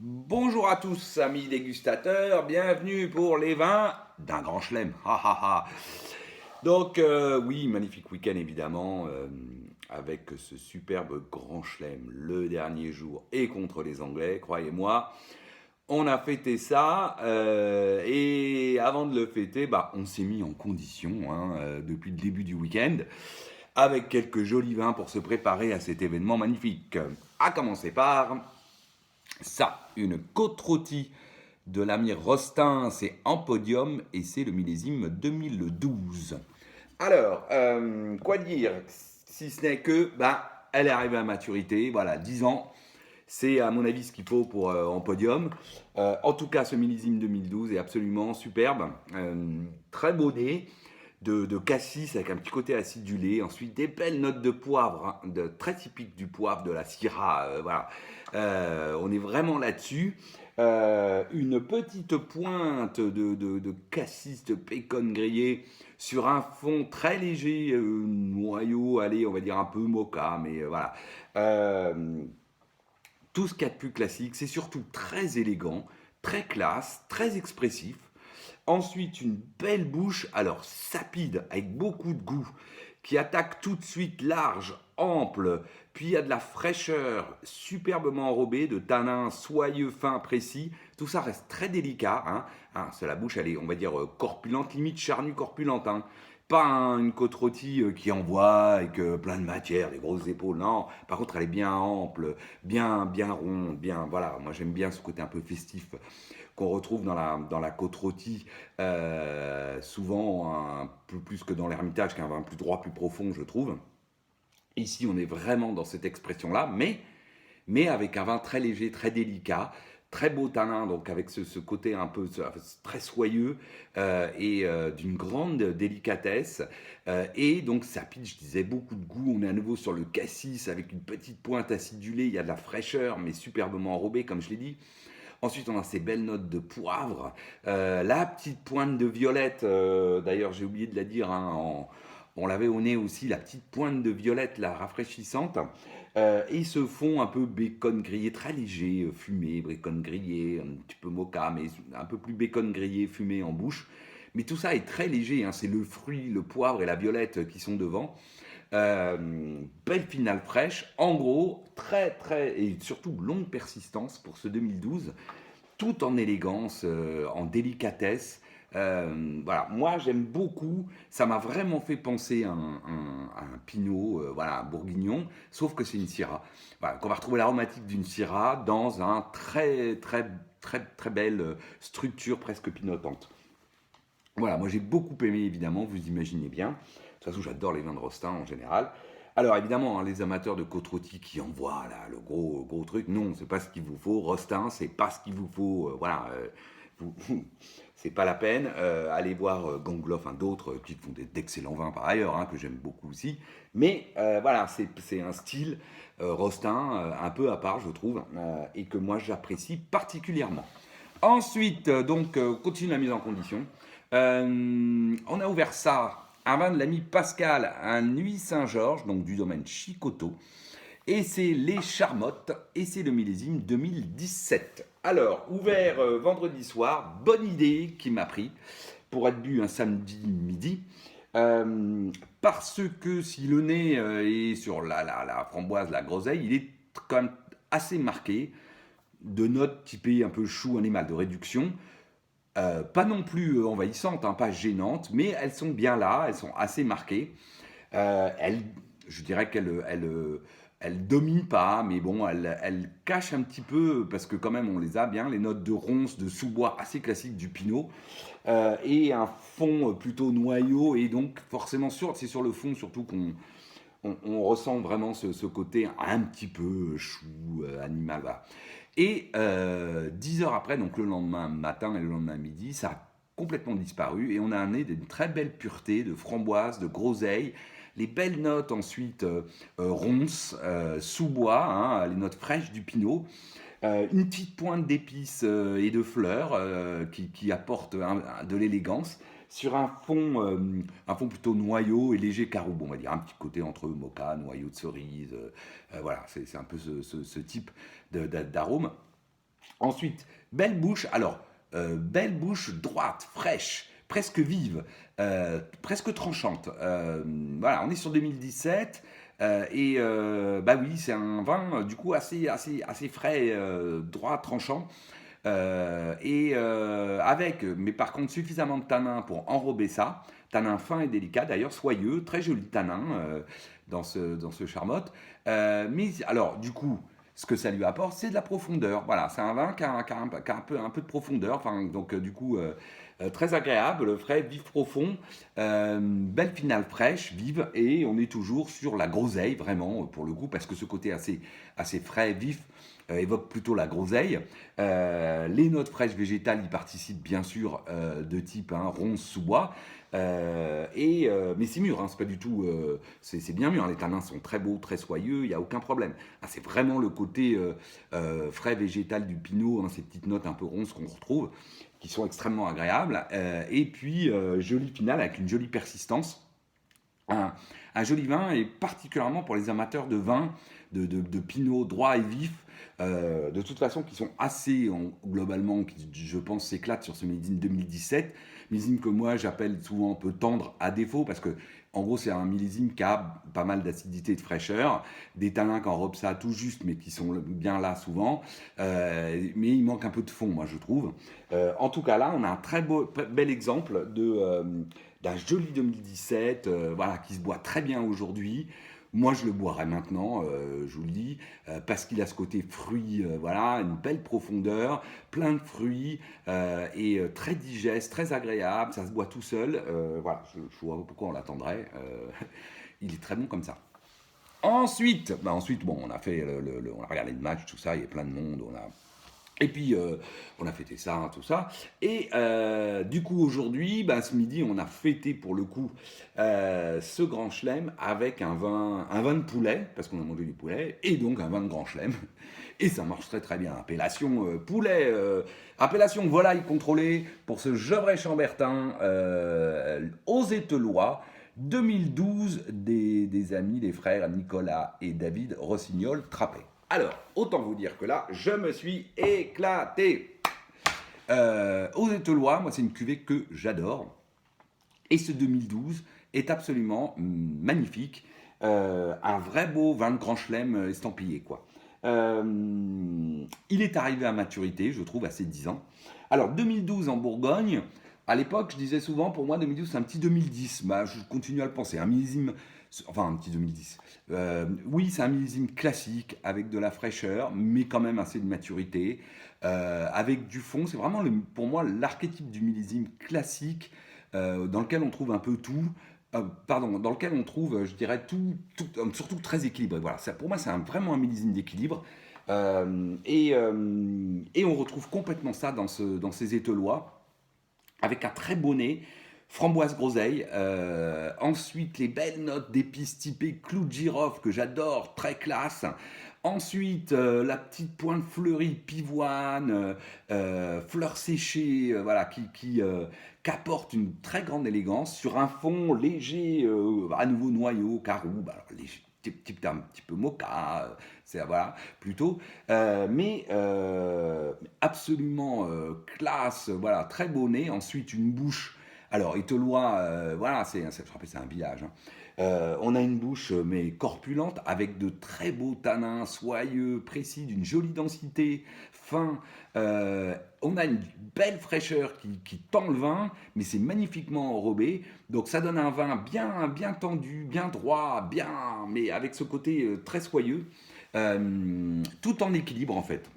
Bonjour à tous, amis dégustateurs, bienvenue pour les vins d'un grand chelem. Ha, ha, ha. Donc, oui, magnifique week-end évidemment, avec ce superbe grand chelem le dernier jour et contre les Anglais, croyez-moi. On a fêté ça et avant de le fêter, on s'est mis en condition depuis le début du week-end avec quelques jolis vins pour se préparer à cet événement magnifique. À commencer par ça, une côte rôtie de l'ami Rostin, c'est en podium et c'est le millésime 2012. Alors, quoi dire si ce n'est que, elle est arrivée à maturité, voilà, 10 ans. C'est à mon avis ce qu'il faut pour en podium. En tout cas, ce millésime 2012 est absolument superbe. Très beau nez, de cassis avec un petit côté acidulé. Ensuite, des belles notes de poivre, très typiques du poivre de la Syrah. Voilà. On est vraiment là-dessus. Une petite pointe de cassis, de bacon grillé sur un fond très léger, noyau, allez, on va dire un peu mocha, mais voilà. Tout ce qu'il y a de plus classique, c'est surtout très élégant, très classe, très expressif. Ensuite, une belle bouche, alors sapide, avec beaucoup de goût, qui attaque tout de suite large, ample, puis il y a de la fraîcheur, superbement enrobée, de tanins soyeux, fins, précis. Tout ça reste très délicat. C'est la bouche, elle est, on va dire, corpulente, limite charnue corpulente. Pas une côte rôtie qui envoie avec plein de matière, des grosses épaules. Non, par contre, elle est bien ample, bien ronde, bien. Voilà, moi j'aime bien ce côté un peu festif qu'on retrouve dans la côte rôtie, souvent un peu plus que dans l'Ermitage, qui est un vin plus droit, plus profond, je trouve. Ici, on est vraiment dans cette expression-là, mais avec un vin très léger, très délicat, très beau tanin, donc avec ce côté un peu très soyeux et d'une grande délicatesse. Et donc ça pitch, je disais, beaucoup de goût. On est à nouveau sur le cassis avec une petite pointe acidulée. Il y a de la fraîcheur, mais superbement enrobée, comme je l'ai dit. Ensuite, on a ces belles notes de poivre, la petite pointe de violette. D'ailleurs, j'ai oublié de la dire, on l'avait au nez aussi, la petite pointe de violette, la rafraîchissante. Et ce fond un peu bacon grillé, très léger, fumé, bacon grillé, un petit peu mocha, mais un peu plus bacon grillé, fumé en bouche. Mais tout ça est très léger, c'est le fruit, le poivre et la violette qui sont devant. Belle finale fraîche, en gros, et surtout longue persistance pour ce 2012, tout en élégance, en délicatesse. Voilà, moi j'aime beaucoup, ça m'a vraiment fait penser à un Pinot, voilà, un Bourguignon, sauf que c'est une Syrah. Voilà, qu'on va retrouver l'aromatique d'une Syrah dans un très belle structure presque pinotante. Voilà, moi j'ai beaucoup aimé évidemment, vous imaginez bien. De toute façon, j'adore les vins de Rostin en général. Alors évidemment, les amateurs de côte rôtie qui envoient là, le gros truc, non, c'est pas ce qu'il vous faut. Rostin, c'est pas ce qu'il vous faut. Voilà, c'est pas la peine. Allez voir Gangloff, d'autres qui font d'excellents vins par ailleurs, que j'aime beaucoup aussi. Mais voilà, c'est un style Rostin un peu à part, je trouve, et que moi j'apprécie particulièrement. Ensuite, donc, continue la mise en condition. On a ouvert ça, un vin de l'ami Pascal, un Nuit Saint-Georges, donc du domaine Chicoteau. Et c'est les Charmottes, et c'est le millésime 2017. Alors, ouvert vendredi soir, bonne idée qui m'a pris pour être bu un samedi midi. Parce que si le nez est sur la framboise, la groseille, il est quand même assez marqué de notes typées un peu chou animal, de réduction. Pas non plus envahissantes, pas gênantes, mais elles sont bien là, elles sont assez marquées. Elle, je dirais elle domine pas, mais bon, elle cache un petit peu, parce que quand même on les a bien, les notes de ronce, de sous-bois assez classiques du pinot, et un fond plutôt noyau, et donc forcément c'est sur le fond surtout qu'on ressent vraiment ce côté un petit peu chou, animal. Voilà. Et 10 heures après, donc le lendemain matin et le lendemain midi, ça a complètement disparu et on a un nez d'une très belle pureté de framboise, de groseille. Les belles notes ensuite ronces, sous-bois, les notes fraîches du pinot. Une petite pointe d'épices et de fleurs qui apporte de l'élégance sur un fond plutôt noyau et léger caroube, on va dire, un petit côté entre mocha, noyau de cerise, voilà, c'est un peu ce type d'arôme. Ensuite, belle bouche. Alors, belle bouche droite, fraîche, presque vive, presque tranchante. Voilà, on est sur 2017. Bah oui, c'est un vin du coup assez frais, droit, tranchant. Avec, mais par contre, suffisamment de tanin pour enrober ça. Tanin fin et délicat, d'ailleurs, soyeux, très joli tanin dans ce charmotte. Mais alors, du coup, ce que ça lui apporte, c'est de la profondeur. Voilà, c'est un vin qui a un peu de profondeur. Enfin, donc, du coup, très agréable, frais, vif, profond. Belle finale fraîche, vive. Et on est toujours sur la groseille, vraiment, pour le goût, parce que ce côté assez frais, vif, évoque plutôt la groseille. Les notes fraîches végétales y participent bien sûr de type ronce sous bois. Mais c'est mûr, c'est pas du tout. C'est bien mûr, les tanins sont très beaux, très soyeux, il n'y a aucun problème. C'est vraiment le côté frais végétal du pinot, ces petites notes un peu ronces qu'on retrouve, qui sont extrêmement agréables. Et puis, jolie finale avec une jolie persistance. Un, un joli vin, et particulièrement pour les amateurs de vin, de pinot droit et vif, de toute façon, qui sont globalement, qui, je pense, s'éclatent sur ce millésime 2017. Millésime que moi, j'appelle souvent un peu tendre à défaut, parce que, en gros, c'est un millésime qui a pas mal d'acidité et de fraîcheur, des tanins qui enrobent ça tout juste, mais qui sont bien là souvent. Mais il manque un peu de fond, moi, je trouve. En tout cas, là, on a un bel exemple d'un joli 2017, voilà, qui se boit très bien aujourd'hui. Moi, je le boirais maintenant, je vous le dis, parce qu'il a ce côté fruit, voilà, une belle profondeur, plein de fruits, très digeste, très agréable, ça se boit tout seul. Voilà, je vois pas pourquoi on l'attendrait. Il est très bon comme ça. Ensuite, bon, on a fait, on a regardé le match, tout ça, il y a plein de monde, et puis, on a fêté ça, tout ça. Et du coup, aujourd'hui, ce midi, on a fêté pour le coup ce grand chelem avec un vin de poulet, parce qu'on a mangé du poulet, et donc un vin de grand chelem. Et ça marche très très bien. Appellation poulet, appellation volaille contrôlée pour ce Gevrey-Chambertin aux Ételois. 2012 des amis, des frères Nicolas et David Rossignol-Trappet. Alors, autant vous dire que là, je me suis éclaté. Aux Ételois, moi, c'est une cuvée que j'adore. Et ce 2012 est absolument magnifique. Un vrai beau vin de Grand Chelem estampillé, quoi. Il est arrivé à maturité, je trouve, à ses 10 ans. Alors, 2012 en Bourgogne, à l'époque, je disais souvent, pour moi, 2012, c'est un petit 2010. Je continue à le penser. Un millésime, enfin, un petit 2010. Oui, c'est un millésime classique, avec de la fraîcheur, mais quand même assez de maturité. Avec du fond, c'est vraiment, pour moi, l'archétype du millésime classique, dans lequel on trouve un peu tout. Dans lequel on trouve, je dirais, surtout très équilibré. Voilà, pour moi, c'est vraiment un millésime d'équilibre. Et on retrouve complètement ça dans ces ételois, avec un très beau nez, framboise groseille. Ensuite, les belles notes d'épices typées clou de girofle que j'adore, très classe. Ensuite, la petite pointe fleurie pivoine, fleurs séchées, voilà, qu'apporte une très grande élégance sur un fond léger, à nouveau noyau, caroube, alors léger, un petit peu mocha, c'est voilà, plutôt, absolument classe, voilà, très beau nez. Ensuite, une bouche. Alors, Ételois, voilà, je rappelle, c'est un village. On a une bouche, mais corpulente, avec de très beaux tanins, soyeux, précis, d'une jolie densité, fin. On a une belle fraîcheur qui tend le vin, mais c'est magnifiquement enrobé. Donc ça donne un vin bien tendu, bien droit, mais avec ce côté très soyeux, tout en équilibre en fait.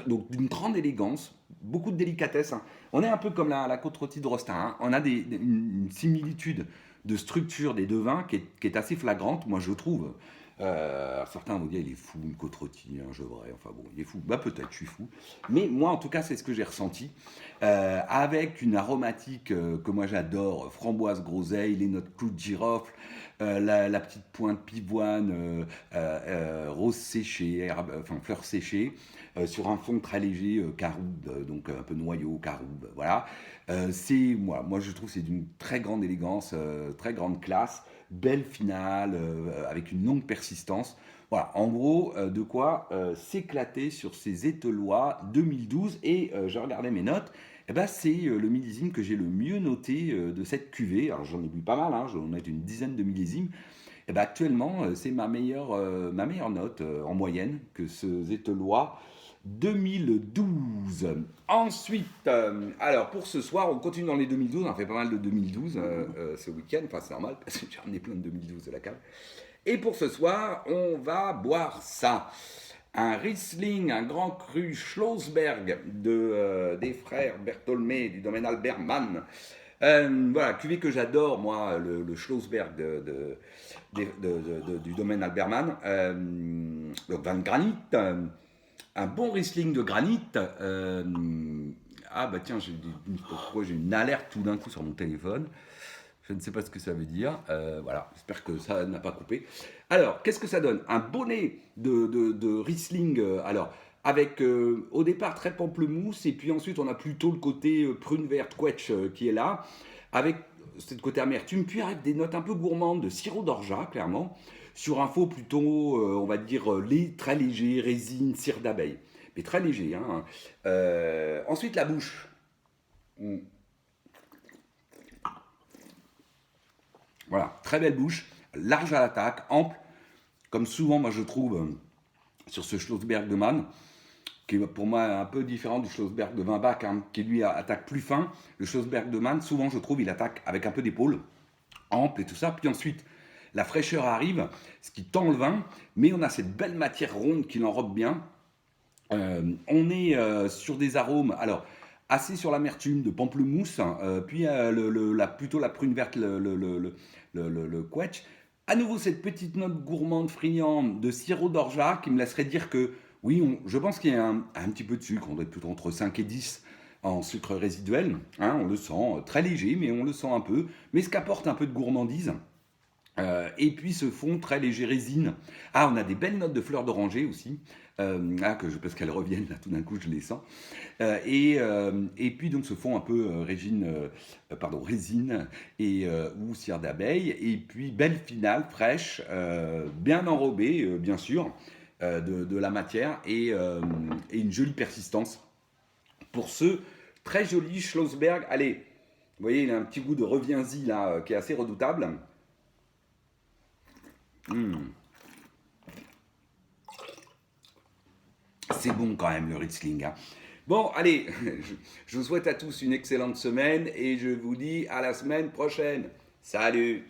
Donc d'une grande élégance, beaucoup de délicatesse. On est un peu comme la côte rôtie de Rostin. On a une similitude de structure des deux vins qui est assez flagrante, moi je trouve. Certains vont dire il est fou, une côte rôtie, un Gevrey, enfin bon, il est fou. Peut-être, je suis fou. Mais moi en tout cas, c'est ce que j'ai ressenti. Avec une aromatique que moi j'adore, framboise groseille, les notes clou de girofle, la petite pointe pivoine, rose séchée, enfin fleurs séchées, sur un fond très léger, caroube, donc un peu noyau, caroube, voilà. Moi je trouve que c'est d'une très grande élégance, très grande classe, belle finale, avec une longue persistance. Voilà, en gros, de quoi s'éclater sur ces ételois 2012. Et j'ai regardé mes notes, et ben, c'est le millésime que j'ai le mieux noté de cette cuvée. Alors j'en ai bu pas mal, hein, j'en ai une dizaine de millésimes. Et ben, actuellement, c'est ma meilleure note en moyenne que ce ételois 2012. Ensuite, alors pour ce soir, on continue dans les 2012. On a fait pas mal de 2012 ce week-end. Enfin, c'est normal parce que j'ai ramené plein de 2012 de la cave. Et pour ce soir, on va boire ça. Un Riesling, un grand cru Schlossberg des frères Bertholmé du domaine Albermann. Voilà, cuvée que j'adore, moi, le Schlossberg du domaine Albermann. Donc, vin de granit. Un bon Riesling de granit. Ah bah tiens, pourquoi j'ai une alerte tout d'un coup sur mon téléphone. Je ne sais pas ce que ça veut dire. Voilà, j'espère que ça n'a pas coupé. Alors, qu'est-ce que ça donne? Un bonnet de Riesling. Alors, avec au départ très pamplemousse, et puis ensuite on a plutôt le côté prune verte quetch qui est là, avec cette côté amertume, puis avec des notes un peu gourmandes de sirop d'orgeat, clairement, sur un faux plutôt, on va dire, très léger, résine, cire d'abeille. Mais très léger. Hein. Ensuite, la bouche. Mm. Voilà, très belle bouche, large à l'attaque, ample, comme souvent moi je trouve sur ce Schlossberg de Man, qui est pour moi un peu différent du Schlossberg de Weinbach, hein, qui lui attaque plus fin. Le Schlossberg de Man, souvent je trouve, il attaque avec un peu d'épaule, ample et tout ça. Puis ensuite, la fraîcheur arrive, ce qui tend le vin, mais on a cette belle matière ronde qui l'enrobe bien. On est sur des arômes, alors assez sur l'amertume de pamplemousse, puis plutôt la prune verte, le quetch. À nouveau, cette petite note gourmande, friande de sirop d'orgeat qui me laisserait dire que, oui, je pense qu'il y a un petit peu de sucre, on doit être plutôt entre 5 et 10 en sucre résiduel. Hein, on le sent très léger, mais on le sent un peu. Mais ce qu'apporte un peu de gourmandise, et puis ce fond très léger résine. Ah, on a des belles notes de fleurs d'oranger aussi. Parce qu'elles reviennent là, tout d'un coup, je les sens. Et puis donc ce fond un peu résine ou cire d'abeille. Et puis belle finale, fraîche, bien enrobée, bien sûr, de la matière et une jolie persistance. Pour ce très joli Schlossberg, allez, vous voyez, il a un petit goût de reviens-y là, qui est assez redoutable. Mm. C'est bon quand même le Riesling. Hein. Bon, allez, je vous souhaite à tous une excellente semaine et je vous dis à la semaine prochaine. Salut!